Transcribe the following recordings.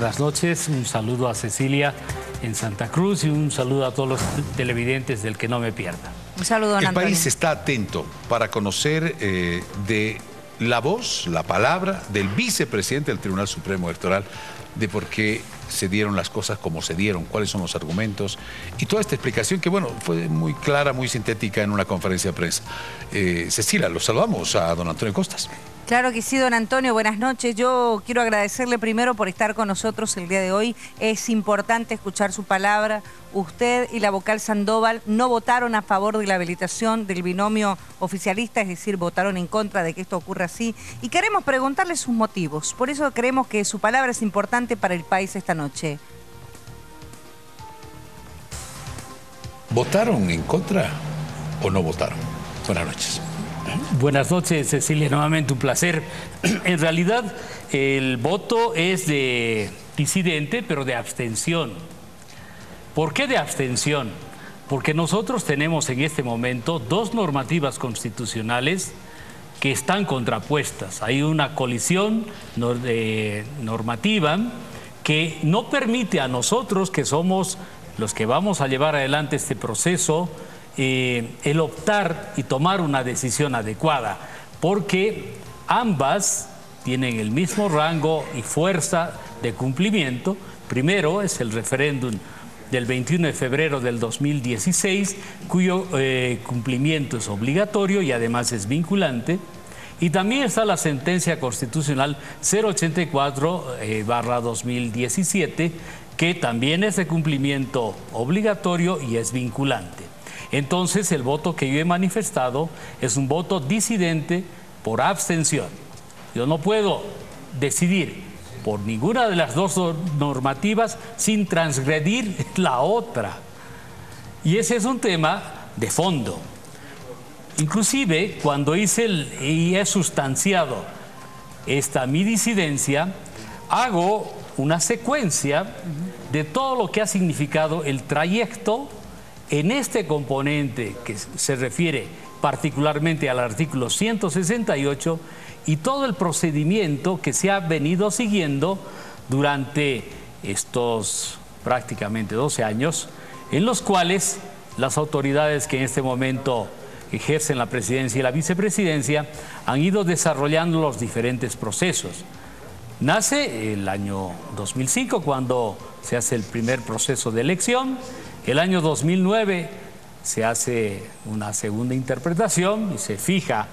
buenas noches. Un saludo a Cecilia en Santa Cruz y un saludo a todos los televidentes del Que No Me Pierda. Un saludo, don Antonio. El país está atento para conocer de la voz, la palabra del vicepresidente del Tribunal Supremo Electoral de por qué se dieron las cosas como se dieron, cuáles son los argumentos y toda esta explicación que, bueno, fue muy clara, muy sintética en una conferencia de prensa. Cecilia, los saludamos a don Antonio Costas. Claro que sí, don Antonio, buenas noches. Yo quiero agradecerle primero por estar con nosotros el día de hoy. Es importante escuchar su palabra. Usted y la vocal Sandoval no votaron a favor de la habilitación del binomio oficialista, es decir, votaron en contra de que esto ocurra así. Y queremos preguntarle sus motivos. Por eso creemos que su palabra es importante para el país esta noche. ¿Votaron en contra o no votaron? Buenas noches. Buenas noches, Cecilia, nuevamente un placer. En realidad, el voto es de disidente, pero de abstención. ¿Por qué de abstención? Porque nosotros tenemos en este momento dos normativas constitucionales que están contrapuestas. Hay una colisión normativa que no permite a nosotros, que somos los que vamos a llevar adelante este proceso, el optar y tomar una decisión adecuada, porque ambas tienen el mismo rango y fuerza de cumplimiento. Primero es el referéndum del 21 de febrero del 2016, cuyo cumplimiento es obligatorio y además es vinculante. Y también está la sentencia constitucional 084/2017, que también es de cumplimiento obligatorio y es vinculante. Entonces, el voto que yo he manifestado es un voto disidente por abstención. Yo no puedo decidir por ninguna de las dos normativas sin transgredir la otra. Y ese es un tema de fondo. Inclusive, cuando hice y he sustanciado mi disidencia, hago una secuencia de todo lo que ha significado el trayecto en este componente que se refiere particularmente al artículo 168 y todo el procedimiento que se ha venido siguiendo durante estos prácticamente 12 años, en los cuales las autoridades que en este momento ejercen la presidencia y la vicepresidencia han ido desarrollando los diferentes procesos. Nace el año 2005 cuando se hace el primer proceso de elección. El año 2009 se hace una segunda interpretación y se fija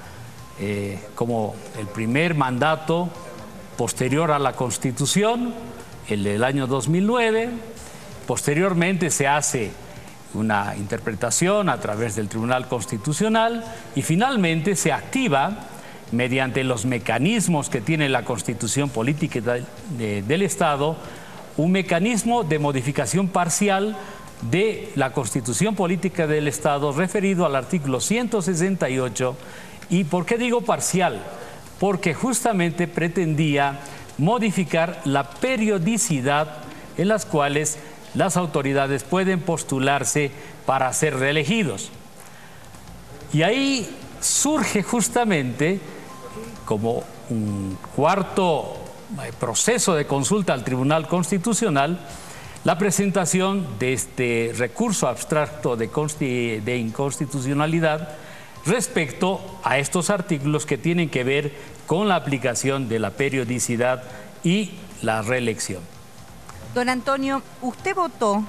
como el primer mandato posterior a la Constitución, el del año 2009. Posteriormente se hace una interpretación a través del Tribunal Constitucional y finalmente se activa mediante los mecanismos que tiene la Constitución Política del Estado, un mecanismo de modificación parcial de la Constitución Política del Estado referido al artículo 168. ¿Y por qué digo parcial? Porque justamente pretendía modificar la periodicidad en las cuales las autoridades pueden postularse para ser reelegidos. Y ahí surge justamente como un cuarto proceso de consulta al Tribunal Constitucional la presentación de este recurso abstracto de inconstitucionalidad respecto a estos artículos que tienen que ver con la aplicación de la periodicidad y la reelección. Don Antonio, usted votó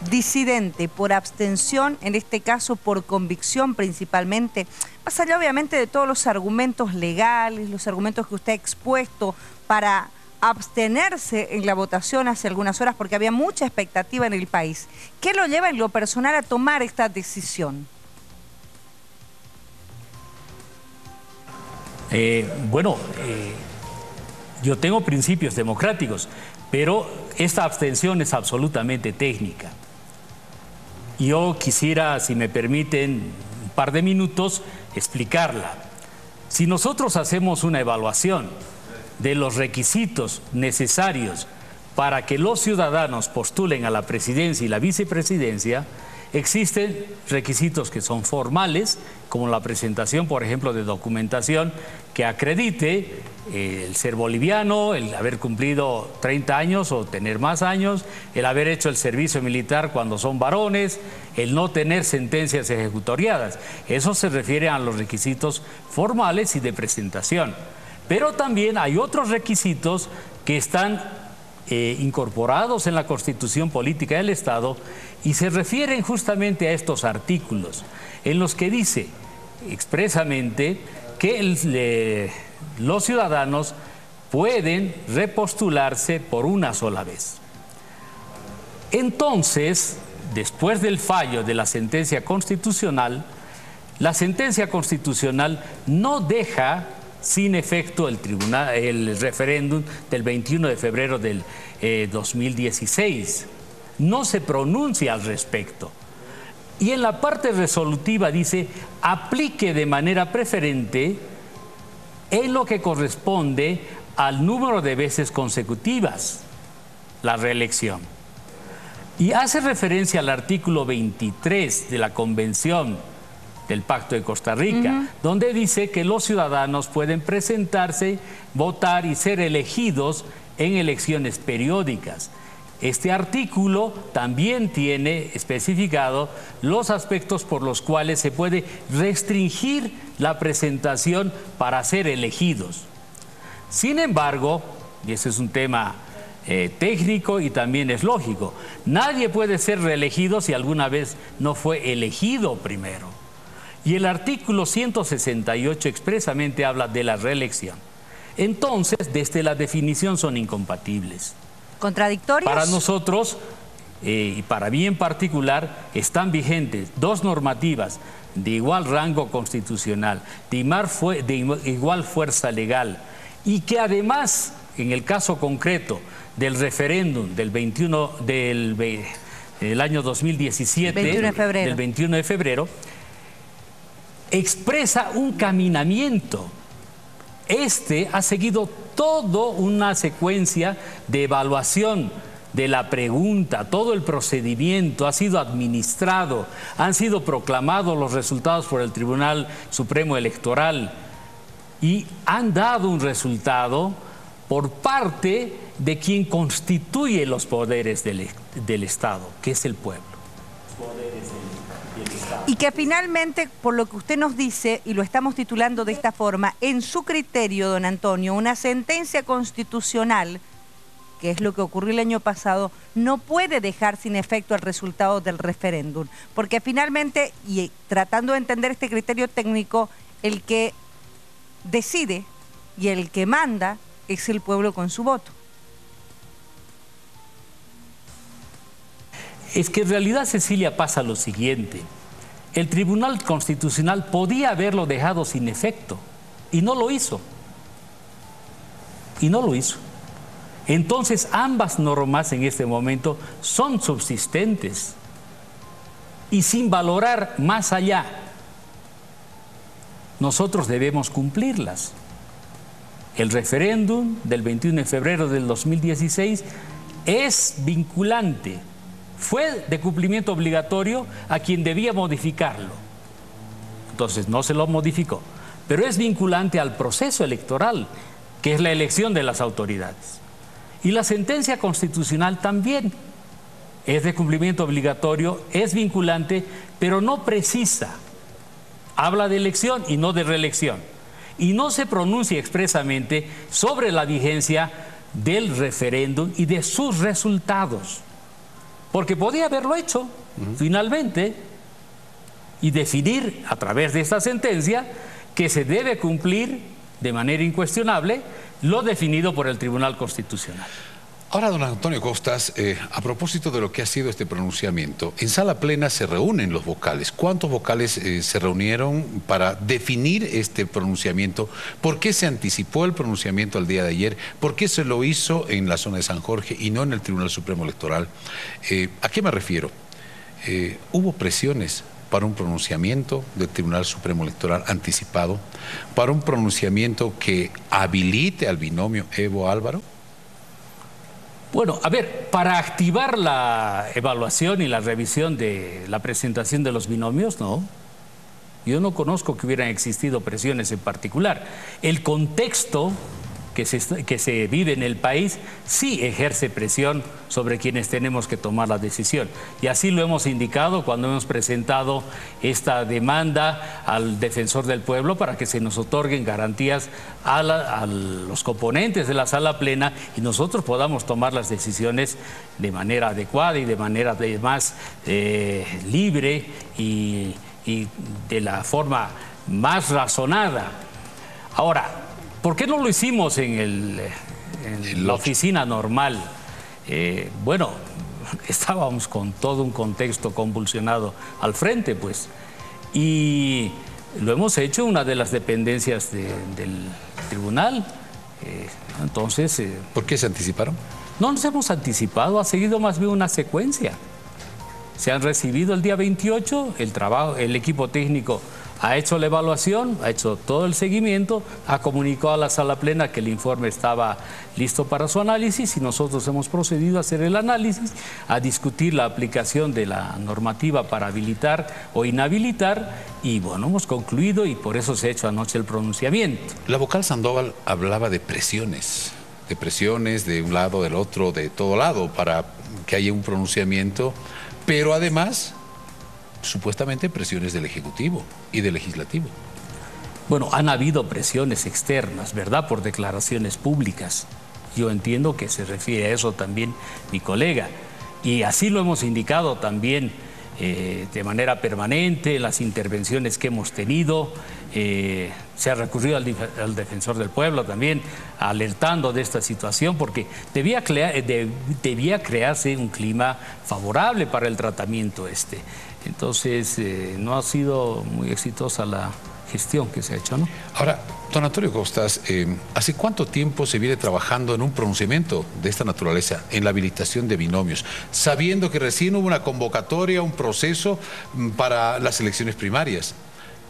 disidente por abstención, en este caso por convicción principalmente, más allá obviamente de todos los argumentos legales, los argumentos que usted ha expuesto para abstenerse en la votación hace algunas horas porque había mucha expectativa en el país. ¿Qué lo lleva en lo personal a tomar esta decisión? Yo tengo principios democráticos, pero esta abstención es absolutamente técnica. Yo quisiera, si me permiten, un par de minutos explicarla. Si nosotros hacemos una evaluación de los requisitos necesarios para que los ciudadanos postulen a la presidencia y la vicepresidencia, existen requisitos que son formales, como la presentación, por ejemplo, de documentación que acredite el ser boliviano, el haber cumplido 30 años o tener más años, el haber hecho el servicio militar cuando son varones, el no tener sentencias ejecutoriadas. Eso se refiere a los requisitos formales y de presentación. Pero también hay otros requisitos que están incorporados en la Constitución Política del Estado y se refieren justamente a estos artículos, en los que dice expresamente que los ciudadanos pueden repostularse por una sola vez. Entonces, después del fallo de la sentencia constitucional no deja sin efecto el referéndum del 21 de febrero del 2016. No se pronuncia al respecto. Y en la parte resolutiva dice, aplique de manera preferente en lo que corresponde al número de veces consecutivas la reelección. Y hace referencia al artículo 23 de la Convención del Pacto de Costa Rica, donde dice que los ciudadanos pueden presentarse, votar y ser elegidos en elecciones periódicas. Este artículo también tiene especificado los aspectos por los cuales se puede restringir la presentación para ser elegidos. Sin embargo, y ese es un tema técnico y también es lógico, nadie puede ser reelegido si alguna vez no fue elegido primero. Y el artículo 168 expresamente habla de la reelección. Entonces, desde la definición son incompatibles. ¿Contradictorios? Para nosotros, y para mí en particular, están vigentes dos normativas de igual rango constitucional, de igual fuerza legal, y que además, en el caso concreto del referéndum del año 2017, 21 de febrero. del 21 de febrero, expresa un caminamiento. Este ha seguido toda una secuencia de evaluación de la pregunta, todo el procedimiento ha sido administrado, han sido proclamados los resultados por el Tribunal Supremo Electoral y han dado un resultado por parte de quien constituye los poderes del Estado, que es el pueblo. Y que finalmente, por lo que usted nos dice, y lo estamos titulando de esta forma, en su criterio, don Antonio, una sentencia constitucional, que es lo que ocurrió el año pasado, no puede dejar sin efecto el resultado del referéndum. Porque finalmente, y tratando de entender este criterio técnico, el que decide y el que manda es el pueblo con su voto. Es que en realidad, Cecilia, pasa lo siguiente. El Tribunal Constitucional podía haberlo dejado sin efecto y no lo hizo. Y no lo hizo. Entonces, ambas normas en este momento son subsistentes y sin valorar más allá. Nosotros debemos cumplirlas. El referéndum del 21 de febrero del 2016 es vinculante. Fue de cumplimiento obligatorio a quien debía modificarlo. Entonces no se lo modificó, pero es vinculante al proceso electoral, que es la elección de las autoridades. Y la sentencia constitucional también es de cumplimiento obligatorio, es vinculante, pero no precisa. Habla de elección y no de reelección. Y no se pronuncia expresamente sobre la vigencia del referéndum y de sus resultados. Porque podía haberlo hecho, finalmente, y definir a través de esta sentencia que se debe cumplir de manera incuestionable lo definido por el Tribunal Constitucional. Ahora, don Antonio Costas, a propósito de lo que ha sido este pronunciamiento, en sala plena se reúnen los vocales. ¿Cuántos vocales se reunieron para definir este pronunciamiento? ¿Por qué se anticipó el pronunciamiento al día de ayer? ¿Por qué se lo hizo en la zona de San Jorge y no en el Tribunal Supremo Electoral? ¿A qué me refiero? ¿Hubo presiones para un pronunciamiento del Tribunal Supremo Electoral anticipado? ¿Para un pronunciamiento que habilite al binomio Evo Álvaro? Bueno, a ver, para activar la evaluación y la revisión de la presentación de los binomios, no. Yo no conozco que hubieran existido presiones en particular. El contexto que se vive en el país, sí ejerce presión sobre quienes tenemos que tomar la decisión. Y así lo hemos indicado cuando hemos presentado esta demanda al defensor del pueblo para que se nos otorguen garantías a los componentes de la sala plena y nosotros podamos tomar las decisiones de manera adecuada y de manera más libre y de la forma más razonada. Ahora, ¿por qué no lo hicimos en la oficina normal? Bueno, estábamos con todo un contexto convulsionado al frente, pues. Y lo hemos hecho en una de las dependencias del tribunal. Entonces... ¿Por qué se anticiparon? No nos hemos anticipado, ha seguido más bien una secuencia. Se han recibido el día 28, el equipo técnico ha hecho la evaluación, ha hecho todo el seguimiento, ha comunicado a la sala plena que el informe estaba listo para su análisis y nosotros hemos procedido a hacer el análisis, a discutir la aplicación de la normativa para habilitar o inhabilitar y bueno, hemos concluido y por eso se ha hecho anoche el pronunciamiento. La vocal Sandoval hablaba de presiones de un lado, del otro, de todo lado para que haya un pronunciamiento, pero además... supuestamente presiones del Ejecutivo y del Legislativo. Bueno, han habido presiones externas, ¿verdad? Por declaraciones públicas. Yo entiendo que se refiere a eso también mi colega. Y así lo hemos indicado también de manera permanente, las intervenciones que hemos tenido. Se ha recurrido al defensor del pueblo también, alertando de esta situación, porque debía crearse un clima favorable para el tratamiento este. Entonces, no ha sido muy exitosa la gestión que se ha hecho, ¿no? Ahora, don Antonio Costas, ¿hace cuánto tiempo se viene trabajando en un pronunciamiento de esta naturaleza, en la habilitación de binomios, sabiendo que recién hubo una convocatoria, un proceso para las elecciones primarias?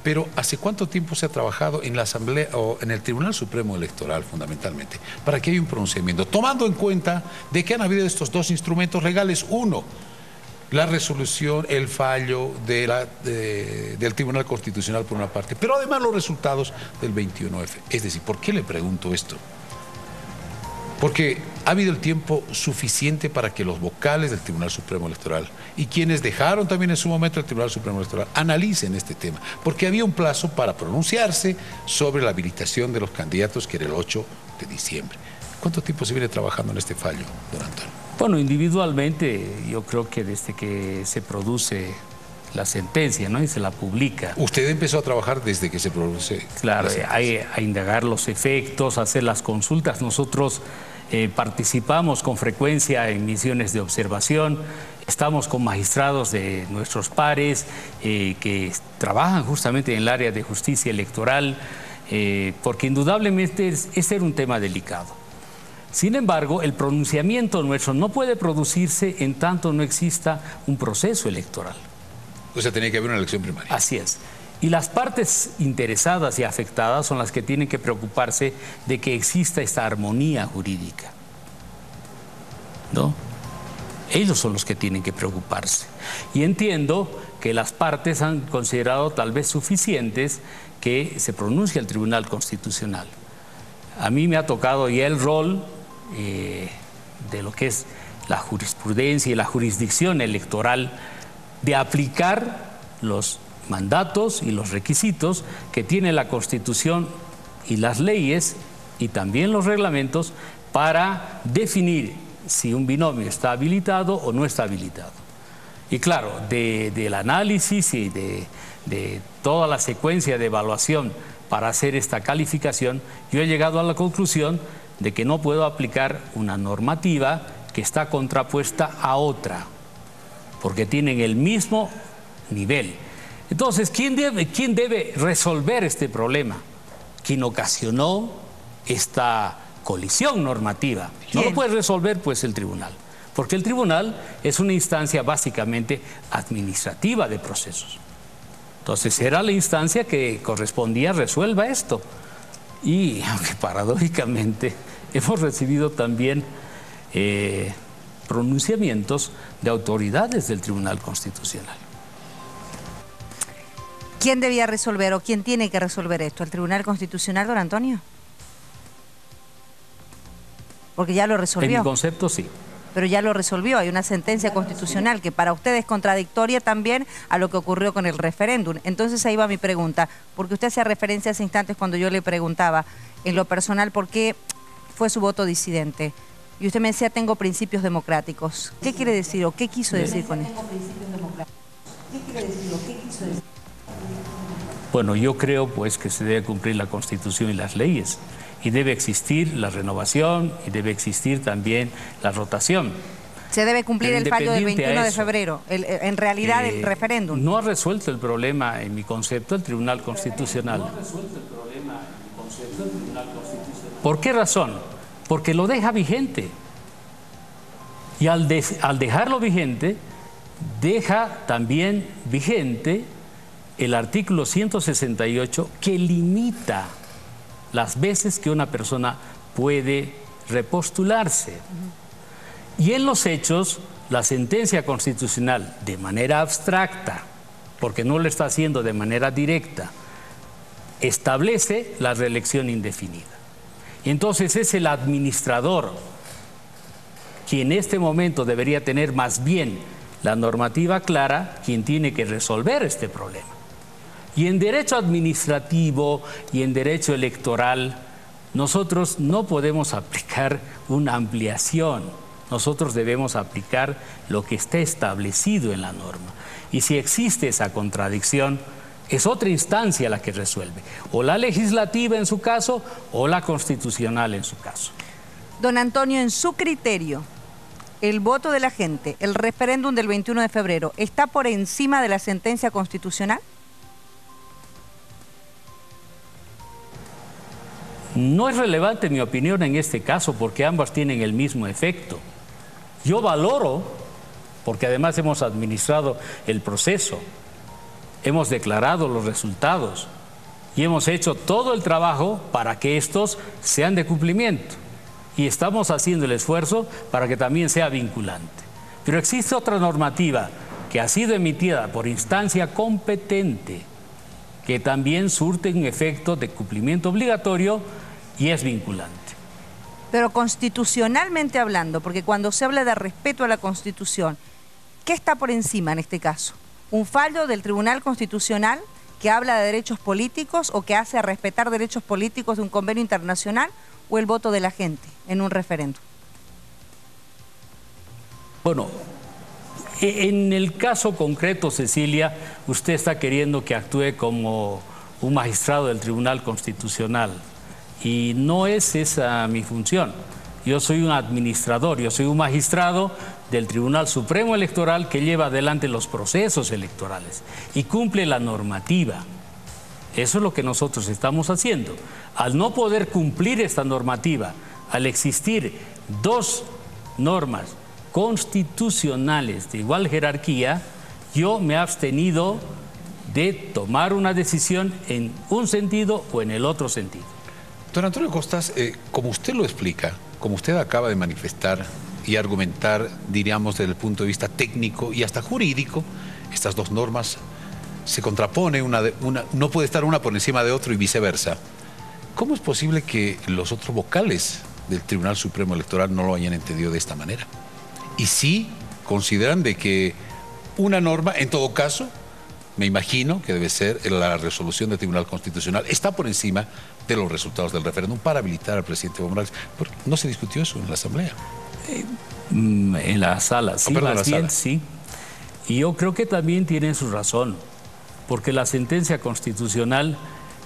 Pero ¿hace cuánto tiempo se ha trabajado en la Asamblea o en el Tribunal Supremo Electoral, fundamentalmente, para que haya un pronunciamiento, tomando en cuenta de que han habido estos dos instrumentos legales? Uno, la resolución, el fallo del Tribunal Constitucional por una parte, pero además los resultados del 21F. Es decir, ¿por qué le pregunto esto? Porque ha habido el tiempo suficiente para que los vocales del Tribunal Supremo Electoral y quienes dejaron también en su momento el Tribunal Supremo Electoral analicen este tema, porque había un plazo para pronunciarse sobre la habilitación de los candidatos, que era el 8 de diciembre. ¿Cuánto tiempo se viene trabajando en este fallo, don Antonio? Bueno, individualmente yo creo que desde que se produce la sentencia, ¿no? Y se la publica. ¿Usted empezó a trabajar desde que se produce? Claro, a indagar los efectos, a hacer las consultas. Nosotros participamos con frecuencia en misiones de observación, estamos con magistrados de nuestros pares que trabajan justamente en el área de justicia electoral, porque indudablemente ese era un tema delicado. Sin embargo, el pronunciamiento nuestro no puede producirse en tanto no exista un proceso electoral. O sea, tenía que haber una elección primaria. Así es. Y las partes interesadas y afectadas son las que tienen que preocuparse de que exista esta armonía jurídica, ¿no? Ellos son los que tienen que preocuparse. Y entiendo que las partes han considerado tal vez suficientes que se pronuncie el Tribunal Constitucional. A mí me ha tocado ya el rol de lo que es la jurisprudencia y la jurisdicción electoral, de aplicar los mandatos y los requisitos que tiene la Constitución y las leyes y también los reglamentos para definir si un binomio está habilitado o no está habilitado. Y claro, del análisis y de toda la secuencia de evaluación para hacer esta calificación, yo he llegado a la conclusión de que no puedo aplicar una normativa que está contrapuesta a otra, porque tienen el mismo nivel. Entonces, ¿quién debe resolver este problema? ¿Quién ocasionó esta colisión normativa? No lo puede resolver pues el tribunal, porque el tribunal es una instancia básicamente administrativa de procesos. Entonces era la instancia que correspondía resuelva esto. Y aunque paradójicamente hemos recibido también pronunciamientos de autoridades del Tribunal Constitucional. ¿Quién debía resolver o quién tiene que resolver esto? ¿El Tribunal Constitucional, don Antonio? Porque ya lo resolvió. En mi concepto, sí. Pero ya lo resolvió, hay una sentencia constitucional que para usted es contradictoria también a lo que ocurrió con el referéndum. Entonces ahí va mi pregunta, porque usted hacía referencia hace instantes cuando yo le preguntaba en lo personal por qué fue su voto disidente. Y usted me decía, tengo principios democráticos. ¿Qué quiere decir o qué quiso decir con esto? ¿Qué quiere decir o qué quiso decir? Bueno, yo creo pues que se debe cumplir la Constitución y las leyes. Y debe existir la renovación y debe existir también la rotación. Se debe cumplir el fallo del 21 de febrero, en realidad el referéndum. No ha resuelto el problema, en mi concepto, el Tribunal Constitucional. ¿Por qué razón? Porque lo deja vigente. Y al dejarlo vigente, deja también vigente el artículo 168 que limita las veces que una persona puede repostularse. Y en los hechos, la sentencia constitucional, de manera abstracta, porque no lo está haciendo de manera directa, establece la reelección indefinida. Y entonces es el administrador quien en este momento debería tener más bien la normativa clara, quien tiene que resolver este problema. Y en derecho administrativo y en derecho electoral, nosotros no podemos aplicar una ampliación. Nosotros debemos aplicar lo que está establecido en la norma. Y si existe esa contradicción, es otra instancia la que resuelve. O la legislativa en su caso, o la constitucional en su caso. Don Antonio, en su criterio, el voto de la gente, el referéndum del 21 de febrero, ¿está por encima de la sentencia constitucional? No es relevante mi opinión en este caso porque ambas tienen el mismo efecto. Yo valoro, porque además hemos administrado el proceso, hemos declarado los resultados y hemos hecho todo el trabajo para que estos sean de cumplimiento. Y estamos haciendo el esfuerzo para que también sea vinculante. Pero existe otra normativa que ha sido emitida por instancia competente, que también surte un efecto de cumplimiento obligatorio y es vinculante. Pero constitucionalmente hablando, porque cuando se habla de respeto a la Constitución, ¿qué está por encima en este caso? ¿Un fallo del Tribunal Constitucional que habla de derechos políticos o que hace respetar derechos políticos de un convenio internacional o el voto de la gente en un referéndum? Bueno, en el caso concreto, Cecilia, usted está queriendo que actúe como un magistrado del Tribunal Constitucional y no es esa mi función. Yo soy un administrador, yo soy un magistrado del Tribunal Supremo Electoral que lleva adelante los procesos electorales y cumple la normativa. Eso es lo que nosotros estamos haciendo. Al no poder cumplir esta normativa, al existir dos normas constitucionales de igual jerarquía, yo me he abstenido de tomar una decisión en un sentido o en el otro sentido. Don Antonio Costas, como usted lo explica, como usted acaba de manifestar y argumentar, diríamos, desde el punto de vista técnico y hasta jurídico, estas dos normas se contraponen, no puede estar una por encima de otra y viceversa. ¿Cómo es posible que los otros vocales del Tribunal Supremo Electoral no lo hayan entendido de esta manera? Y sí consideran de que una norma, en todo caso, me imagino que debe ser la resolución del Tribunal Constitucional, está por encima de los resultados del referéndum para habilitar al presidente Evo Morales. Porque no se discutió eso en la Asamblea. En la sala, sí, perdón, más bien, sí. Y yo creo que también tienen su razón, porque la sentencia constitucional,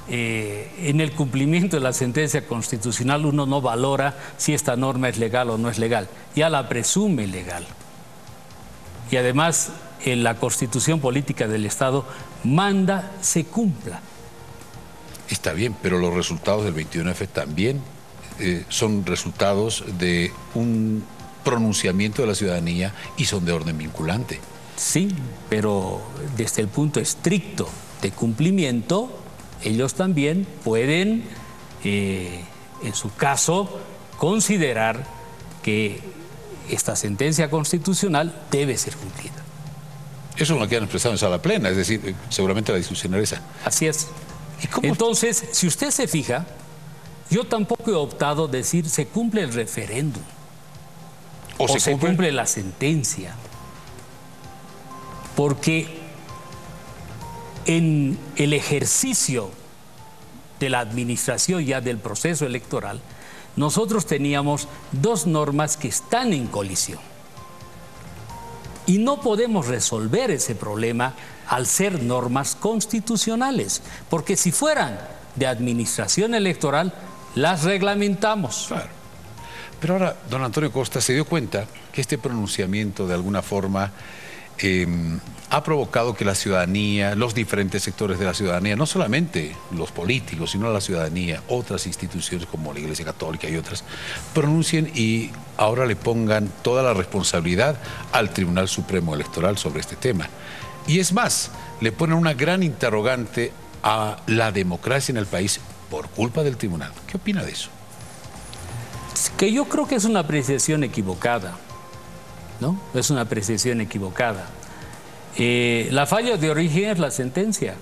en el cumplimiento de la sentencia constitucional uno no valora si esta norma es legal o no es legal, ya la presume legal. Y además, la Constitución Política del Estado manda se cumpla. Está bien, pero los resultados del 21F también son resultados de un pronunciamiento de la ciudadanía y son de orden vinculante. Sí, pero desde el punto estricto de cumplimiento, ellos también pueden, en su caso, considerar que esta sentencia constitucional debe ser cumplida. Eso es lo que han expresado en sala plena, es decir, seguramente la discusión era esa. Así es. Entonces, si usted se fija, Yo tampoco he optado decir se cumple el referéndum o se cumple la sentencia, porque en el ejercicio de la administración ya del proceso electoral, nosotros teníamos dos normas que están en colisión. Y no podemos resolver ese problema al ser normas constitucionales, porque si fueran de administración electoral, las reglamentamos. Claro. Pero ahora, don Antonio Costa se dio cuenta que este pronunciamiento de alguna forma ha provocado que la ciudadanía, los diferentes sectores de la ciudadanía, no solamente los políticos, sino la ciudadanía, otras instituciones como la Iglesia Católica y otras, pronuncien y ahora le pongan toda la responsabilidad al Tribunal Supremo Electoral sobre este tema. Y es más, le ponen una gran interrogante a la democracia en el país por culpa del tribunal. ¿Qué opina de eso? Que yo creo que es una apreciación equivocada, ¿no? Es una apreciación equivocada. La falla de origen es la sentencia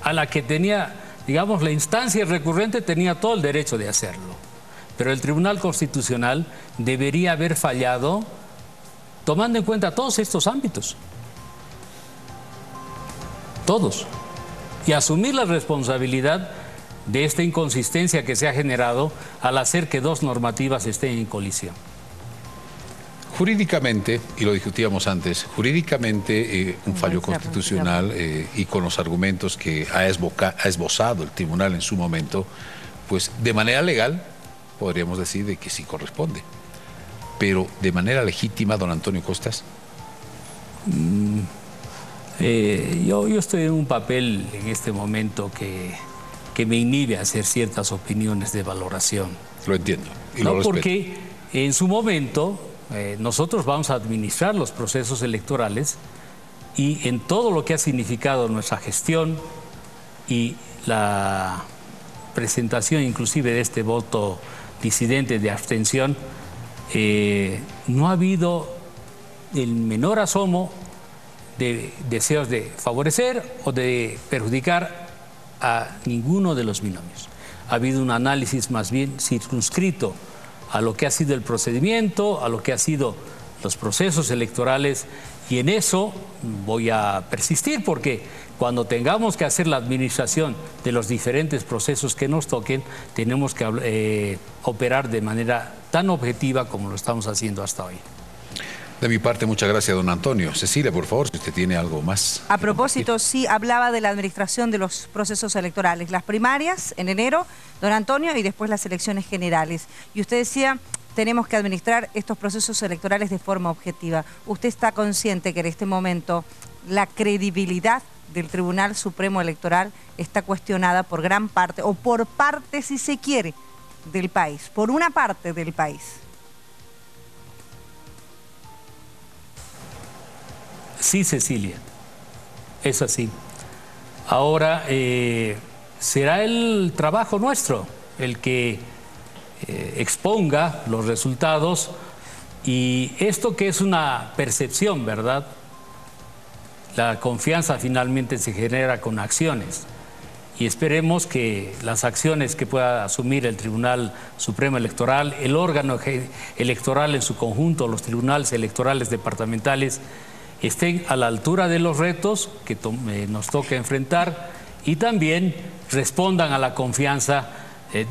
a la que tenía, digamos, la instancia recurrente tenía todo el derecho de hacerlo. Pero el Tribunal Constitucional debería haber fallado tomando en cuenta todos estos ámbitos. Todos. Y asumir la responsabilidad de esta inconsistencia que se ha generado al hacer que dos normativas estén en colisión. Jurídicamente, y lo discutíamos antes, jurídicamente un fallo constitucional y con los argumentos que ha esbozado el tribunal en su momento, pues de manera legal podríamos decir de que sí corresponde. Pero de manera legítima, don Antonio Costas. Yo estoy en un papel en este momento que me inhibe a hacer ciertas opiniones de valoración. Lo entiendo y no, lo respeto. porque en su momento nosotros vamos a administrar los procesos electorales y en todo lo que ha significado nuestra gestión y la presentación inclusive de este voto disidente de abstención, no ha habido el menor asomo de deseos de favorecer o de perjudicar a ninguno de los binomios. Ha habido un análisis más bien circunscrito a lo que ha sido el procedimiento, a lo que ha sido los procesos electorales, y en eso voy a persistir, porque cuando tengamos que hacer la administración de los diferentes procesos que nos toquen, tenemos que operar de manera tan objetiva como lo estamos haciendo hasta hoy. De mi parte, muchas gracias, don Antonio. Cecilia, por favor, si usted tiene algo más. A propósito, sí, hablaba de la administración de los procesos electorales. Las primarias en enero, don Antonio, y después las elecciones generales. Y usted decía, tenemos que administrar estos procesos electorales de forma objetiva. ¿Usted está consciente que en este momento la credibilidad del Tribunal Supremo Electoral está cuestionada por gran parte, o por parte, si se quiere, del país, por una parte del país? Sí, Cecilia, es así. Ahora será el trabajo nuestro el que exponga los resultados, y esto que es una percepción, ¿verdad? La confianza finalmente se genera con acciones, y esperemos que las acciones que pueda asumir el Tribunal Supremo Electoral, el órgano electoral en su conjunto, los tribunales electorales departamentales, estén a la altura de los retos que nos toca enfrentar, y también respondan a la confianza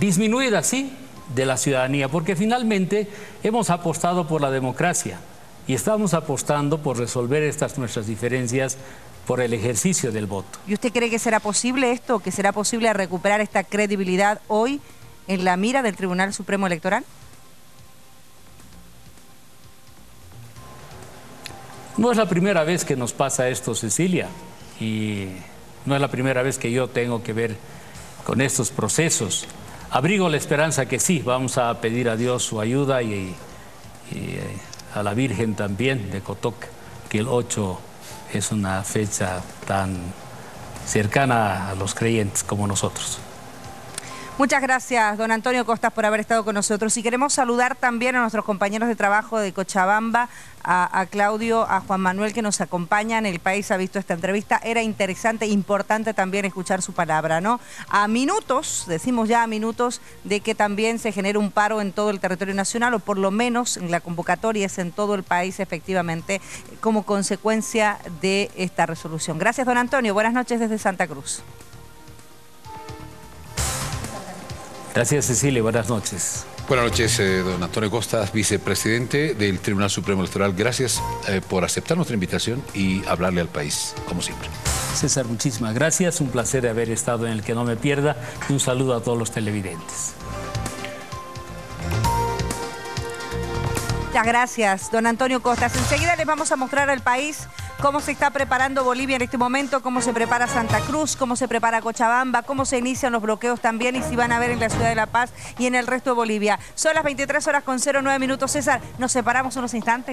disminuida, sí, de la ciudadanía, porque finalmente hemos apostado por la democracia y estamos apostando por resolver nuestras diferencias por el ejercicio del voto. ¿Y usted cree que será posible esto, que será posible recuperar esta credibilidad hoy en la mira del Tribunal Supremo Electoral? No es la primera vez que nos pasa esto, Cecilia, y no es la primera vez que yo tengo que ver con estos procesos. Abrigo la esperanza que sí, vamos a pedir a Dios su ayuda y a la Virgen también de Cotoc, que el 8 es una fecha tan cercana a los creyentes como nosotros. Muchas gracias, don Antonio Costas, por haber estado con nosotros. Y queremos saludar también a nuestros compañeros de trabajo de Cochabamba, a Claudio, a Juan Manuel, que nos acompañan. El País ha visto esta entrevista. Era interesante e importante también escuchar su palabra, ¿no? A minutos, decimos ya a minutos, de que también se genere un paro en todo el territorio nacional, o por lo menos en la convocatoria es en todo el país, efectivamente, como consecuencia de esta resolución. Gracias, don Antonio. Buenas noches desde Santa Cruz. Gracias, Cecilia. Buenas noches. Buenas noches, don Antonio Costas, vicepresidente del Tribunal Supremo Electoral. Gracias por aceptar nuestra invitación y hablarle al país, como siempre. César, muchísimas gracias. Un placer haber estado en El Que No Me Pierda y un saludo a todos los televidentes. Muchas gracias, don Antonio Costas. Enseguida les vamos a mostrar al país cómo se está preparando Bolivia en este momento, cómo se prepara Santa Cruz, cómo se prepara Cochabamba, cómo se inician los bloqueos también y si van a ver en la ciudad de La Paz y en el resto de Bolivia. Son las 23:09. César, nos separamos unos instantes.